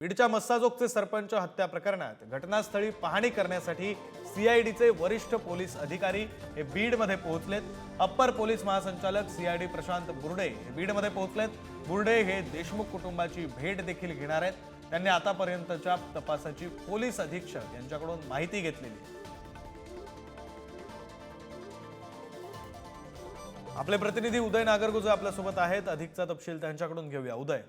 बीडच्या मस्साजोगचे सरपंच हत्या प्रकरणात घटनास्थळी पाहणी करण्यासाठी सीआयडीचे वरिष्ठ पोलीस अधिकारी हे बीडमध्ये पोहोचलेत। अप्पर पोलीस महासंचालक सीआयडी प्रशांत बुर्डे हे बीडमध्ये पोहोचलेत। बुर्डे हे देशमुख कुटुंबाची भेट देखील घेणार आहेत। त्यांनी आतापर्यंतच्या तपासाची पोलीस अधीक्षक यांच्याकडून माहिती घेतलेली आहे। आपले प्रतिनिधी उदय नागरगोजे आपल्या सोबत आहेत। अधिकचा तपशील त्यांच्याकडून घेऊया। उदय,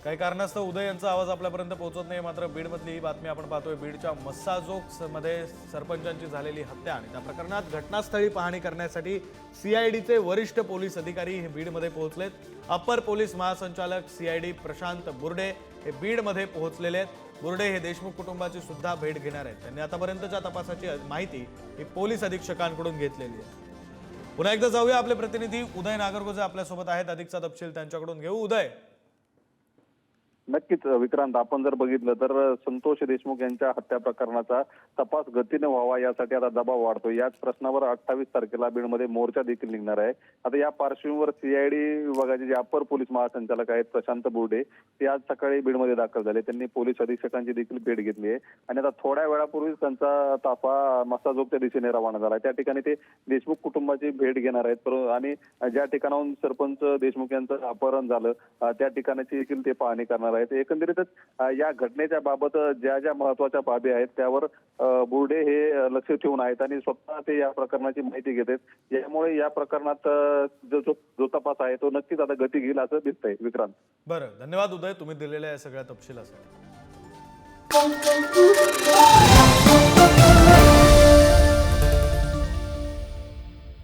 काही कारणास्तव उदय यांचा आवाज आपल्यापर्यंत पोहोचत नाही, मात्र बीडमधली ही बातमी आपण पाहतोय। बीडच्या मस्साजोग मध्ये सरपंचांची झालेली हत्या आणि त्या प्रकरणात घटनास्थळी पाहणी करण्यासाठी सीआयडीचे वरिष्ठ पोलीस अधिकारी हे बीडमध्ये पोहोचलेत। अप्पर पोलीस महासंचालक सीआयडी प्रशांत बुर्डे हे बीडमध्ये पोहोचलेले आहेत। बुर्डे हे देशमुख कुटुंबाची सुद्धा भेट घेणार आहेत। त्यांनी आतापर्यंतच्या तपासाची माहिती ही पोलीस अधीक्षकांकडून घेतलेली आहे। पुन्हा एकदा जाऊया, आपले प्रतिनिधी उदय नागरगोजे आपल्यासोबत आहेत। अधिकचा तपशील त्यांच्याकडून घेऊ। उदय, नक्कीच विक्रांत, आपण जर बघितलं तर संतोष देशमुख यांच्या हत्या प्रकरणाचा तपास गतीने व्हावा यासाठी आता दबाव वाढतो। याच प्रश्नावर 28 तारखेला बीडमध्ये मोर्चा देखील निघणार आहे। आता या पार्श्वभूमीवर सीआयडी विभागाचे जे अप्पर पोलीस महासंचालक आहेत प्रशांत बुर्डे ते आज सकाळी बीडमध्ये दाखल झाले। त्यांनी पोलीस अधीक्षकांची देखील भेट घेतली आहे आणि आता थोड्या वेळापूर्वीच त्यांचा ताफा मस्साजोगच्या दिशेने रवाना झाला। त्या ठिकाणी ते देशमुख कुटुंबाची भेट घेणार आहेत आणि ज्या ठिकाणाहून सरपंच देशमुख यांचं अपहरण झालं त्या ठिकाणाची देखील ते पाहणी करणार आहेत। एकंदरीतच या घटनेच्या बाबत ज्या ज्या महत्वाच्या बाबी आहेत त्यावर बुर्डे हे लक्ष ठेवून आहेत आणि स्वतः ते या प्रकरणाची माहिती घेत आहेत। यामुळे या प्रकरणात जो तपास आहे तो नक्कीच आता गती घेईल असं दिसतंय। विक्रांत, बरं, धन्यवाद उदय, तुम्ही दिलेल्या या सगळ्या तपशिलासाठी।